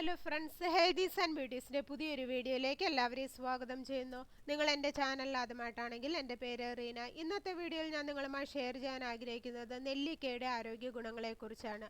Hello friends, healthies and ബ്യൂട്ടീസിൻ്റെ പുതിയൊരു വീഡിയോയിലേക്ക് എല്ലാവരെയും സ്വാഗതം ചെയ്യുന്നു. നിങ്ങൾ എൻ്റെ ചാനൽ ആദ്യമായിട്ടാണെങ്കിൽ എൻ്റെ പേര് റീന. ഇന്നത്തെ വീഡിയോയിൽ ഞാൻ നിങ്ങളുമായി ഷെയർ ചെയ്യാൻ ആഗ്രഹിക്കുന്നത് നെല്ലിക്കയുടെ ആരോഗ്യ ഗുണങ്ങളെക്കുറിച്ചാണ്.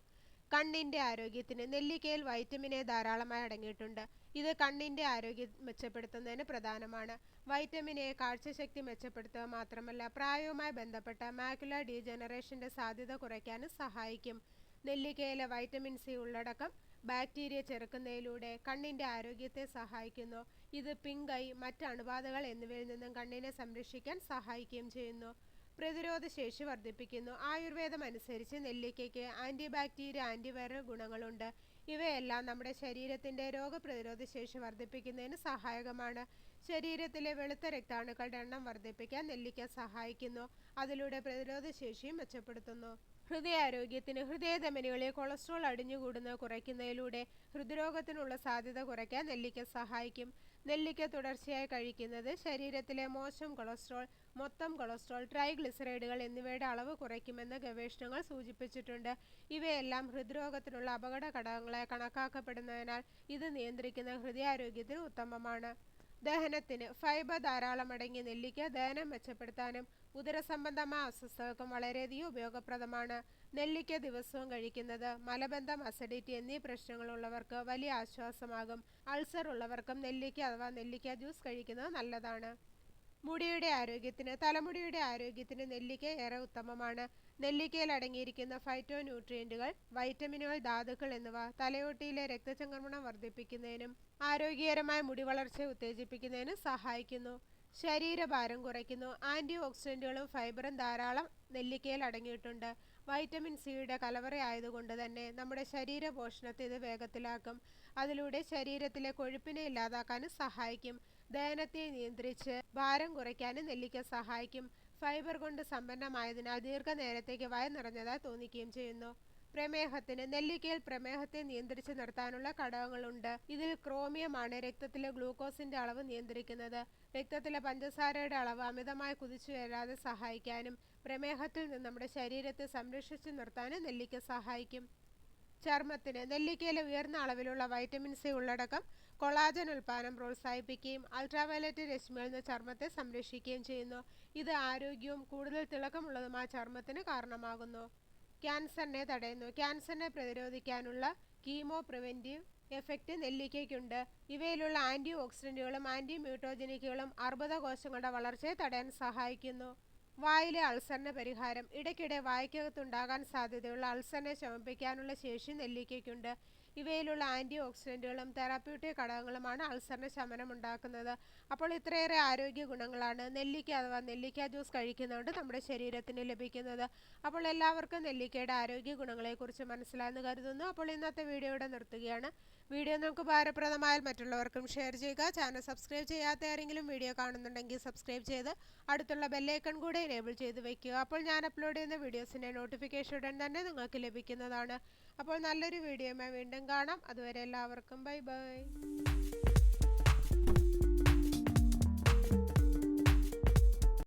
കണ്ണിൻ്റെ ആരോഗ്യത്തിന് നെല്ലിക്കയിൽ വൈറ്റമിൻ എ ധാരാളമായി അടങ്ങിയിട്ടുണ്ട്. ഇത് കണ്ണിൻ്റെ ആരോഗ്യം മെച്ചപ്പെടുത്തുന്നതിന് പ്രധാനമാണ്. വൈറ്റമിൻ എ കാഴ്ചശക്തി മെച്ചപ്പെടുത്തുക മാത്രമല്ല, പ്രായവുമായി ബന്ധപ്പെട്ട മാക്യുലർ ഡീജനറേഷൻ്റെ സാധ്യത കുറയ്ക്കാനും സഹായിക്കും. നെല്ലിക്കയിലെ വൈറ്റമിൻ സി ഉള്ളടക്കം ബാക്ടീരിയ ചെറുക്കുന്നതിലൂടെ കണ്ണിൻ്റെ ആരോഗ്യത്തെ സഹായിക്കുന്നു. ഇത് പിങ്ക് ഐ, മറ്റ് അണുബാധകൾ എന്നിവയിൽ നിന്നും കണ്ണിനെ സംരക്ഷിക്കാൻ സഹായിക്കുകയും ചെയ്യുന്നു. പ്രതിരോധ ശേഷി വർദ്ധിപ്പിക്കുന്നു. ആയുർവേദം അനുസരിച്ച് നെല്ലിക്കയ്ക്ക് ആൻറ്റിബാക്ടീരിയ, ആൻറ്റിവൈറൽ ഗുണങ്ങളുണ്ട്. ഇവയെല്ലാം നമ്മുടെ ശരീരത്തിൻ്റെ രോഗപ്രതിരോധ ശേഷി വർദ്ധിപ്പിക്കുന്നതിന് സഹായകമാണ്. ശരീരത്തിലെ വെളുത്ത രക്താണുക്കളുടെ എണ്ണം വർദ്ധിപ്പിക്കാൻ നെല്ലിക്ക സഹായിക്കുന്നു. അതിലൂടെ പ്രതിരോധ ശേഷിയും മെച്ചപ്പെടുത്തുന്നു. ഹൃദയാരോഗ്യത്തിന് ഹൃദയധമനികളിൽ കൊളസ്ട്രോൾ അടിഞ്ഞുകൂടുന്നത് കുറയ്ക്കുന്നതിലൂടെ ഹൃദ്രോഗത്തിനുള്ള സാധ്യത കുറയ്ക്കാൻ നെല്ലിക്ക സഹായിക്കും. നെല്ലിക്ക തുടർച്ചയായി കഴിക്കുന്നത് ശരീരത്തിലെ മോശം കൊളസ്ട്രോൾ, മൊത്തം കൊളസ്ട്രോൾ, ട്രൈഗ്ലിസറൈഡുകൾ എന്നിവയുടെ അളവ് കുറയ്ക്കുമെന്ന് ഗവേഷണങ്ങൾ സൂചിപ്പിച്ചിട്ടുണ്ട്. ഇവയെല്ലാം ഹൃദ്രോഗത്തിനുള്ള അപകട ഘടകങ്ങളായി കണക്കാക്കപ്പെടുന്നതിനാൽ ഇത് നിയന്ത്രിക്കുന്ന ഹൃദയാരോഗ്യത്തിന് ഉത്തമമാണ്. ദഹനത്തിന് ഫൈബർ ധാരാളം അടങ്ങിയ നെല്ലിക്ക ദഹനം മെച്ചപ്പെടുത്താനും ഉദരസംബന്ധമായ അസ്വസ്ഥതകൾക്കും വളരെയധികം ഉപയോഗപ്രദമാണ്. നെല്ലിക്ക ദിവസവും കഴിക്കുന്നത് മലബന്ധം, അസിഡിറ്റി എന്നീ പ്രശ്നങ്ങളുള്ളവർക്ക് വലിയ ആശ്വാസമാകും. അൾസർ ഉള്ളവർക്കും നെല്ലിക്ക അഥവാ നെല്ലിക്ക ജ്യൂസ് കഴിക്കുന്നത് നല്ലതാണ്. മുടിയുടെ ആരോഗ്യത്തിന് തലമുടിയുടെ ആരോഗ്യത്തിന് നെല്ലിക്ക ഏറെ ഉത്തമമാണ്. നെല്ലിക്കയിൽ അടങ്ങിയിരിക്കുന്ന ഫൈറ്റോ ന്യൂട്രിയൻറ്റുകൾ, വൈറ്റമിനുകൾ, ധാതുക്കൾ എന്നിവ തലയോട്ടിയിലെ രക്തചംക്രമണം വർദ്ധിപ്പിക്കുന്നതിനും ആരോഗ്യകരമായ മുടി വളർച്ചയെ ഉത്തേജിപ്പിക്കുന്നതിനും സഹായിക്കുന്നു. ശരീരഭാരം കുറയ്ക്കുന്നു. ആൻറ്റി ഓക്സിഡൻറ്റുകളും ഫൈബറും ധാരാളം നെല്ലിക്കയിൽ അടങ്ങിയിട്ടുണ്ട്. വൈറ്റമിൻ സിയുടെ കലവറയായതുകൊണ്ട് തന്നെ നമ്മുടെ ശരീരപോഷണത്തെ ഇത് വേഗത്തിലാക്കും. അതിലൂടെ ശരീരത്തിലെ കൊഴുപ്പിനെ ഇല്ലാതാക്കാനും സഹായിക്കും. ദഹനത്തെ നിയന്ത്രിച്ച് ഭാരം കുറയ്ക്കാനും നെല്ലിക്ക സഹായിക്കും. ഫൈബർ കൊണ്ട് സമ്പന്നമായതിനാൽ ദീർഘനേരത്തേക്ക് വയർ നിറഞ്ഞതായി തോന്നിക്കുകയും ചെയ്യുന്നു. പ്രമേഹത്തിന് നെല്ലിക്കയിൽ പ്രമേഹത്തെ നിയന്ത്രിച്ച് നിർത്താനുള്ള ഘടകങ്ങളുണ്ട്. ഇതിൽ ക്രോമിയമാണ് രക്തത്തിലെ ഗ്ലൂക്കോസിന്റെ അളവ് നിയന്ത്രിക്കുന്നത്. രക്തത്തിലെ പഞ്ചസാരയുടെ അളവ് അമിതമായി കുതിച്ചുയരാതെ സഹായിക്കാനും പ്രമേഹത്തിൽ നിന്ന് നമ്മുടെ ശരീരത്തെ സംരക്ഷിച്ചു നിർത്താനും നെല്ലിക്ക സഹായിക്കും. ചർമ്മത്തിന് നെല്ലിക്കയിലെ ഉയർന്ന അളവിലുള്ള വൈറ്റമിൻ സി ഉള്ളടക്കം കൊളാജൻ ഉൽപാദനം പ്രോത്സാഹിപ്പിക്കുകയും അൾട്രാവയലറ്റ് രശ്മികളിൽ നിന്ന് ചർമ്മത്തെ സംരക്ഷിക്കുകയും ചെയ്യുന്നു. ഇത് ആരോഗ്യവും കൂടുതൽ തിളക്കമുള്ളതുമായ ചർമ്മത്തിന് കാരണമാകുന്നു. ക്യാൻസറിനെ തടയുന്നു. ക്യാൻസറിനെ പ്രതിരോധിക്കാനുള്ള കീമോ പ്രിവെൻറ്റീവ് എഫക്റ്റ് നെല്ലിക്കയ്ക്കുണ്ട്. ഇവയിലുള്ള ആൻറ്റി ഓക്സിഡൻറ്റുകളും ആൻറ്റി മ്യൂട്ടോജനിക്കുകളും അർബുദകോശങ്ങളുടെ വളർച്ചയെ തടയാൻ സഹായിക്കുന്നു. വായിലെ അൾസറിന് പരിഹാരം. ഇടയ്ക്കിടെ വായ്ക്കകത്തുണ്ടാകാൻ സാധ്യതയുള്ള അൾസറിനെ ശമിപ്പിക്കാനുള്ള ശേഷി നെല്ലിക്കയ്ക്കുണ്ട്. ഇവയിലുള്ള ആൻറ്റി ഓക്സിഡൻറ്റുകളും തെറാപ്യൂട്ടിക് ഘടകങ്ങളുമാണ് അൾസറിന് ശമനമുണ്ടാക്കുന്നത്. അപ്പോൾ ഇത്രയേറെ ആരോഗ്യ ഗുണങ്ങളാണ് നെല്ലിക്ക അഥവാ നെല്ലിക്ക ജ്യൂസ് കഴിക്കുന്നതുകൊണ്ട് നമ്മുടെ ശരീരത്തിന് ലഭിക്കുന്നത്. അപ്പോൾ എല്ലാവർക്കും നെല്ലിക്കയുടെ ആരോഗ്യ ഗുണങ്ങളെക്കുറിച്ച് മനസ്സിലായെന്ന് കരുതുന്നു. അപ്പോൾ ഇന്നത്തെ വീഡിയോ ഇവിടെ നിർത്തുകയാണ്. വീഡിയോ നമുക്ക് ഉപകാരപ്രദമായാൽ മറ്റുള്ളവർക്കും ഷെയർ ചെയ്യുക. ചാനൽ സബ്സ്ക്രൈബ് ചെയ്യാത്ത ആരെങ്കിലും വീഡിയോ കാണുന്നുണ്ടെങ്കിൽ സബ്സ്ക്രൈബ് ചെയ്ത് അടുത്തുള്ള ബെല്ലൈക്കൺ കൂടെ എനേബിൾ ചെയ്ത് വയ്ക്കുക. അപ്പോൾ ഞാൻ അപ്ലോഡ് ചെയ്യുന്ന വീഡിയോസിൻ്റെ നോട്ടിഫിക്കേഷൻ ഉടൻ തന്നെ നിങ്ങൾക്ക് ലഭിക്കുന്നതാണ്. അപ്പോൾ നല്ലൊരു വീഡിയോയുമായി വീണ്ടും കാണാം. അതുവരെ എല്ലാവർക്കും ബൈ ബൈ.